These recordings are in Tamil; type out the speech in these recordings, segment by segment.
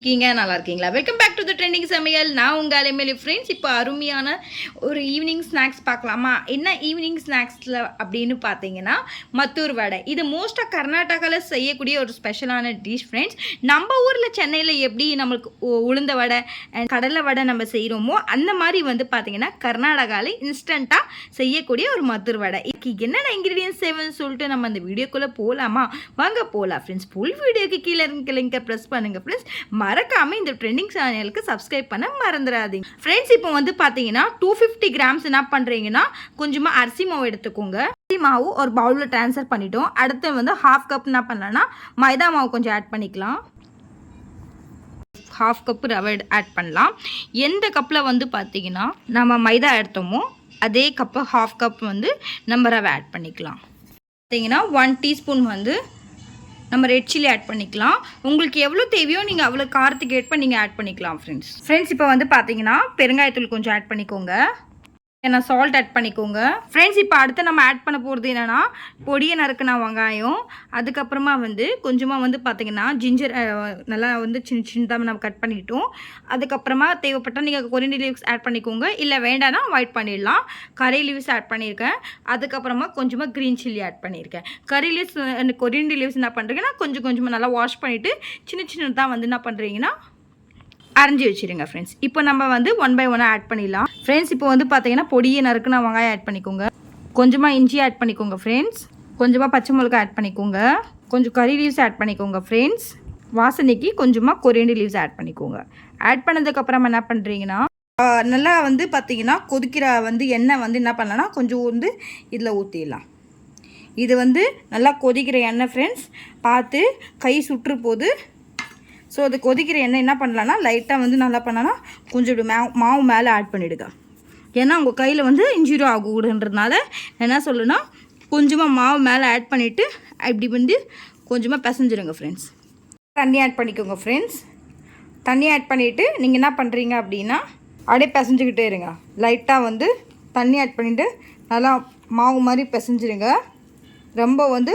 இருக்கீங்க நல்லா இருக்கீங்களா? Welcome back to the trending சமையல். நான் உங்கள் எம்எல்ஏ ஃப்ரெண்ட்ஸ். இப்போ அருமையான ஒரு ஈவினிங் ஸ்நாக்ஸ் பார்க்கலாமா? என்ன ஈவினிங் ஸ்நாக்ஸில் அப்படின்னு பார்த்தீங்கன்னா, மத்தூர் வடை. இது மோஸ்ட்டாக கர்நாடகாவில் செய்யக்கூடிய ஒரு ஸ்பெஷலான டிஷ் ஃப்ரெண்ட்ஸ். நம்ம ஊரில் சென்னையில் எப்படி நம்மளுக்கு உளுந்த வடை அண்ட் கடலை வடை நம்ம செய்கிறோமோ, அந்த மாதிரி வந்து பார்த்தீங்கன்னா கர்நாடகாவில் இன்ஸ்டண்ட்டாக செய்யக்கூடிய ஒரு மத்தூர் வடை. இதுக்கு என்னென்ன இன்க்ரீடியன்ஸ் தேவைன்னு சொல்லிட்டு நம்ம அந்த வீடியோக்குள்ளே போகலாமா? வாங்க போகலாம் ஃப்ரெண்ட்ஸ். ஃபுல் வீடியோக்கு கீழே இருக்க லிங்கை ப்ரெஸ் பண்ணுங்கள் ஃப்ரெண்ட்ஸ். மறக்காம இந்த ட்ரெண்டிங் சேனலுக்கு சப்ஸ்கிரைப் பண்ண மறந்துடாதீங்க ஃப்ரெண்ட்ஸ். இப்போ வந்து பார்த்தீங்கன்னா 250 கிராம்ஸ் என்ன பண்ணுறீங்கன்னா கொஞ்சமாக அரிசி மாவு எடுத்துக்கோங்க. அரிசி மாவு ஒரு பவுலில் ட்ரான்ஸ்ஃபர் பண்ணிட்டோம். அடுத்து வந்து ஹாஃப் கப் என்ன பண்ணலான்னா மைதா மாவு கொஞ்சம் ஆட் பண்ணிக்கலாம். ஹாஃப் கப் ரவை ஆட் பண்ணலாம். எந்த கப்பில் வந்து பார்த்தீங்கன்னா நம்ம மைதா எடுத்தோமோ அதே கப்பு ஹாஃப் கப் வந்து நம்ம ரவை ஆட் பண்ணிக்கலாம். பார்த்தீங்கன்னா 1 டீஸ்பூன் வந்து நம்ம ரெட் சில்லி ஆட் பண்ணிக்கலாம். உங்களுக்கு எவ்வளோ தேவையோ நீங்கள் அவ்வளோ காரத்துக்கு ஏற்ப நீங்கள் ஆட் பண்ணிக்கலாம் ஃப்ரெண்ட்ஸ். இப்போ வந்து பார்த்தீங்கன்னா பெருங்காயத்தூள் கொஞ்சம் ஆட் பண்ணிக்கோங்க. ஏன்னா சால்ட் ஆட் பண்ணிக்கோங்க ஃப்ரெண்ட்ஸ். இப்போ அடுத்து நம்ம ஆட் பண்ண போகிறது என்னென்னா பொடியை நறுக்குனா வெங்காயம், அதுக்கப்புறமா வந்து கொஞ்சமாக வந்து பார்த்திங்கன்னா ஜிஞ்சர் நல்லா வந்து சின்னதாக நம்ம கட் பண்ணிட்டோம். அதுக்கப்புறமா தேவைப்பட்டால் நீங்கள் கொரியண்டர் லீவ்ஸ் ஆட் பண்ணிக்கோங்க, இல்லை வேண்டாம்னா அவாய்ட் பண்ணிடலாம். கறி லீவ்ஸ் ஆட் பண்ணியிருக்கேன். அதுக்கப்புறமா கொஞ்சமாக க்ரீன் சில்லி ஆட் பண்ணியிருக்கேன். கறி லீவ்ஸ் கொரியண்டர் லீவ்ஸ் என்ன பண்ணுறீங்கன்னா கொஞ்சமாக நல்லா வாஷ் பண்ணிவிட்டு சின்னதாக வந்து என்ன பண்ணுறீங்கன்னா அரைஞ்சி வச்சுருங்க ஃப்ரெண்ட்ஸ். இப்போ நம்ம வந்து 1 by 1 ஆட் பண்ணிடலாம் ஃப்ரெண்ட்ஸ். இப்போ வந்து பார்த்தீங்கன்னா பொடியை நறுக்குனா வெங்காயம் ஆட் பண்ணிக்கோங்க. கொஞ்சமாக இஞ்சி ஆட் பண்ணிக்கோங்க ஃப்ரெண்ட்ஸ். கொஞ்சமாக பச்சை மிளகாய் ஆட் பண்ணிக்கோங்க. கொஞ்சம் கறி லீவ்ஸ் ஆட் பண்ணிக்கோங்க ஃப்ரெண்ட்ஸ். வாசனைக்கு கொஞ்சமாக கொரியண்டர் லீவ்ஸ் ஆட் பண்ணிக்கோங்க. ஆட் பண்ணதுக்கப்புறம் என்ன பண்ணுறீங்கன்னா நல்லா வந்து பார்த்தீங்கன்னா கொதிக்கிற வந்து எண்ணெய் வந்து என்ன பண்ணலான்னா கொஞ்சம் வந்து இதில் ஊற்றிடலாம். இது வந்து நல்லா கொதிக்கிற எண்ணெய் ஃப்ரெண்ட்ஸ். பார்த்து கை சுற்று போது. ஸோ அது கொதிக்கிற எண்ணெய் என்ன பண்ணலான்னா லைட்டாக வந்து நல்லா பண்ணனா கொஞ்சம் இப்படி மாவு மேலே ஆட் பண்ணிவிடுங்க. ஏன்னா உங்கள் கையில் வந்து இன்ஜுரி ஆகக்கூடாதுன்றதுனால என்ன சொல்லுன்னா கொஞ்சமாக மாவு மேலே ஆட் பண்ணிவிட்டு இப்படி வந்து கொஞ்சமாக பிசைஞ்சிருங்க ஃப்ரெண்ட்ஸ். தண்ணி ஆட் பண்ணிக்கோங்க ஃப்ரெண்ட்ஸ். தண்ணி ஆட் பண்ணிவிட்டு நீங்கள் என்ன பண்ணுறீங்க அப்படின்னா அப்படியே பிசைஞ்சிக்கிட்டே இருங்க. லைட்டாக வந்து தண்ணி ஆட் பண்ணிவிட்டு நல்லா மாவு மாதிரி பிசைஞ்சிருங்க. ரொம்ப வந்து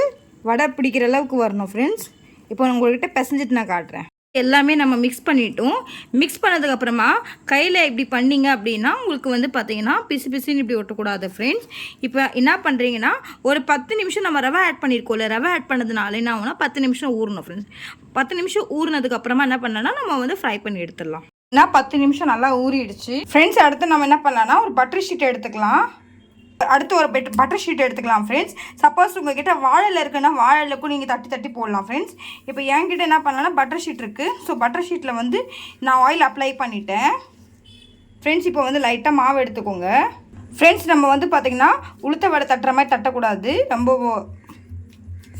வடை பிடிக்கிற அளவுக்கு வரணும் ஃப்ரெண்ட்ஸ். இப்போ உங்கள்கிட்ட பிசைஞ்சிட்டு நான் காட்டுறேன். எல்லாமே நம்ம மிக்ஸ் பண்ணிட்டோம். மிக்ஸ் பண்ணதுக்கப்புறமா கையில் இப்படி பண்ணிங்க அப்படின்னா உங்களுக்கு வந்து பார்த்தீங்கன்னா பிசுன்னு இப்படி ஒட்டக்கூடாது ஃப்ரெண்ட்ஸ். இப்போ என்ன பண்ணுறீங்கன்னா ஒரு 10 நிமிஷம் நம்ம ரவை ஆட் பண்ணியிருக்கோம்ல, ரவை ஆட் பண்ணதுனால என்ன ஆகும்னா 10 நிமிஷம் ஊறணும் ஃப்ரெண்ட்ஸ். 10 நிமிஷம் ஊறினதுக்கப்புறமா என்ன பண்ணலாம்னா நம்ம வந்து ஃப்ரை பண்ணி எடுத்துடலாம். ஏன்னா 10 நிமிஷம் நல்லா ஊறிடுச்சு ஃப்ரெண்ட்ஸ். அடுத்து நம்ம என்ன பண்ணலாம்னா ஒரு பட்டர் ஷீட் எடுத்துக்கலாம். அடுத்து ஒரு பட்டர் ஷீட் எடுத்துக்கலாம் ஃப்ரெண்ட்ஸ். சப்போஸ் உங்ககிட்ட வாழையில் இருக்குன்னா வாழைக்கும் நீங்கள் தட்டி போடலாம் ஃப்ரெண்ட்ஸ். இப்போ என்கிட்ட என்ன பண்ணலான்னா பட்டர் ஷீட் இருக்குது. ஸோ பட்டர் ஷீட்டில் வந்து நான் ஆயில் அப்ளை பண்ணிட்டேன் ஃப்ரெண்ட்ஸ். இப்போ வந்து லைட்டாக மாவு எடுத்துக்கோங்க ஃப்ரெண்ட்ஸ். நம்ம வந்து பார்த்திங்கன்னா உளுத்த வடை தட்டுற மாதிரி தட்டக்கூடாது. ரொம்ப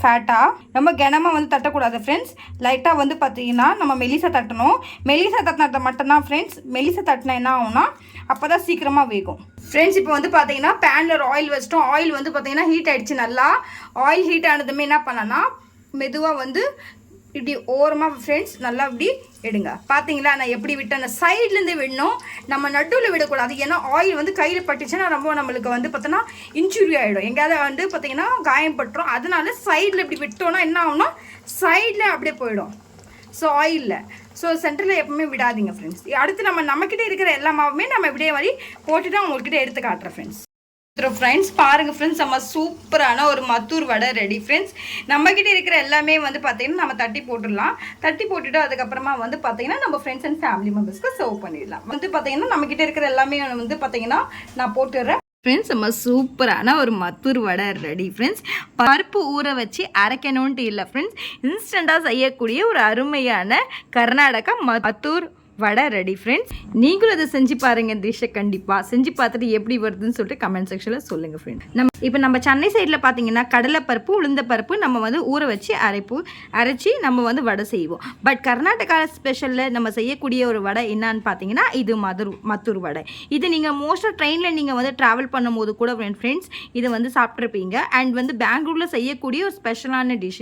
ஃபேட்டாக ரொம்ப கனமாக வந்து தட்டக்கூடாது ஃப்ரெண்ட்ஸ். லைட்டாக வந்து பார்த்திங்கன்னா நம்ம மெலிசா தட்டணும். மெலிசா தட்டினதை மட்டும்தான் ஃப்ரெண்ட்ஸ். மெலிசா தட்டினா என்ன ஆகும்னா அப்போ தான் சீக்கிரமாக வேகும் ஃப்ரெண்ட்ஸ். இப்போ வந்து பார்த்தீங்கன்னா பேனில் ஒரு ஆயில் வச்சிட்டோம். ஆயில் வந்து பார்த்தீங்கன்னா ஹீட் ஆகிடுச்சு. நல்லா ஆயில் ஹீட் ஆனதுமே என்ன பண்ணனா மெதுவாக வந்து இப்படி ஓரமாக ஃப்ரெண்ட்ஸ் நல்லா இப்படி எடுங்க. பார்த்தீங்களா நான் எப்படி விட்டேன்? அந்த சைட்லேருந்து விடணும், நம்ம நடுவில் விடக்கூடாது. ஏன்னா ஆயில் வந்து கையில் பட்டுச்சுன்னா ரொம்ப நம்மளுக்கு வந்து பார்த்தோன்னா இன்ஜுரி ஆகிடும், எங்கேயாவது வந்து பார்த்தீங்கன்னா காயம் பட்டுரும். அதனால சைடில் இப்படி விட்டோன்னா என்ன ஆகும்னா சைடில் அப்படியே போயிடும். ஸோ ஆயிலில் ஸோ சென்டரில் எப்பவுமே விடாதீங்க ஃப்ரெண்ட்ஸ். அடுத்து நம்மக்கிட்ட இருக்கிற எல்லா மாவுமே நம்ம இப்படியே மாதிரி போட்டுட்டு உங்கள்கிட்ட எடுத்து காட்டுறேன் ஃப்ரெண்ட்ஸ். ஃப்ரெண்ட்ஸ் பாருங்கள் ஃப்ரெண்ட்ஸ், நம்ம சூப்பரான ஒரு மத்தூர் வடை ரெடி ஃப்ரெண்ட்ஸ். நம்மக்கிட்ட இருக்கிற எல்லாமே வந்து பார்த்தீங்கன்னா நம்ம தட்டி போட்டுடலாம். தட்டி போட்டுட்டு அதுக்கப்புறமா வந்து பார்த்தீங்கன்னா நம்ம ஃப்ரெண்ட்ஸ் அண்ட் ஃபேமிலி மெம்பர்ஸ்க்கு சர்வ் பண்ணிடலாம். வந்து பார்த்தீங்கன்னா நம்மக்கிட்ட இருக்கிற எல்லாமே வந்து பார்த்தீங்கன்னா நான் போட்டுடுறேன் ஃப்ரெண்ட்ஸ். நம்ம சூப்பரான ஒரு மத்தூர் வடை ரெடி ஃப்ரெண்ட்ஸ். பருப்பு ஊற வச்சு அரைக்கணுன்ட்டு இல்லை ஃப்ரெண்ட்ஸ், இன்ஸ்டண்ட்டாக செய்யக்கூடிய ஒரு அருமையான கர்நாடகா மத்தூர் வடை ரெடி ஃப்ரெண்ட்ஸ். நீங்களும் அதை செஞ்சு பாருங்கள். டிஷ்ஷை கண்டிப்பாக செஞ்சு பார்த்துட்டு எப்படி வருதுன்னு சொல்லிட்டு கமெண்ட் செக்ஷனில் சொல்லுங்கள் ஃப்ரெண்ட்ஸ். இப்போ நம்ம சென்னை சைடில் பார்த்தீங்கன்னா கடலைப்பருப்பு உளுந்த பருப்பு நம்ம வந்து ஊற வச்சு அரைச்சி நம்ம வந்து வடை செய்வோம். பட் கர்நாடகா ஸ்பெஷலில் நம்ம செய்யக்கூடிய ஒரு வடை என்னான்னு பார்த்தீங்கன்னா இது மத்தூர் வடை. இது நீங்கள் மோஸ்ட்டாக ட்ரெயினில் நீங்கள் வந்து ட்ராவல் பண்ணும்போது கூட ஃப்ரெண்ட்ஸ் இதை வந்து சாப்பிட்ருப்பீங்க. அண்ட் வந்து பெங்களூரில் செய்யக்கூடிய ஒரு ஸ்பெஷலான டிஷ்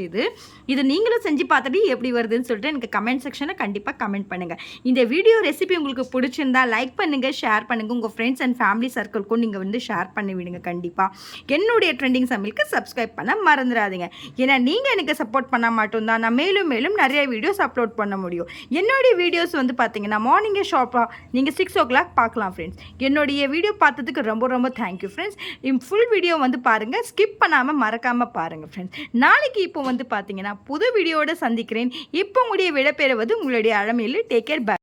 இது நீங்களும் செஞ்சு பார்த்துட்டு எப்படி வருதுன்னு சொல்லிட்டு எனக்கு கமெண்ட் செக்ஷனில் கண்டிப்பாக கமெண்ட் பண்ணுங்கள். இந்த வீடியோ ரெசிபி உங்களுக்கு பிடிச்சிருந்தா லைக் பண்ணுங்கள், ஷேர் பண்ணுங்கள். உங்கள் ஃப்ரெண்ட்ஸ் அண்ட் ஃபேமிலி சர்க்கிள்க்கும் நீங்கள் வந்து ஷேர் பண்ணி விடுங்க கண்டிப்பாக. என்னுடைய ட்ரெண்டிங் சமையலுக்கு சப்ஸ்கிரைப் பண்ண மறந்துடாதீங்க. ஏன்னா நீங்கள் எனக்கு சப்போர்ட் பண்ண மட்டும்தான் நான் மேலும் மேலும் நிறைய வீடியோஸ் அப்லோட் பண்ண முடியும். என்னுடைய வீடியோஸ் வந்து பார்த்தீங்கன்னா மார்னிங்கே ஷார்ப்பாக நீங்கள் 6 o'clock பார்க்கலாம் ஃப்ரெண்ட்ஸ். என்னுடைய வீடியோ பார்த்ததுக்கு ரொம்ப ரொம்ப தேங்க்யூ ஃப்ரெண்ட்ஸ். ஃபுல் வீடியோ வந்து பாருங்கள், ஸ்கிப் பண்ணாமல் மறக்காமல் பாருங்கள் ஃப்ரெண்ட்ஸ். நாளைக்கு இப்போ வந்து பார்த்தீங்கன்னா புது வீடியோவோட சந்திக்கிறேன். இப்போ உங்களுடைய விடைபெறுவது உங்களுடைய அழமையில். Take care, by.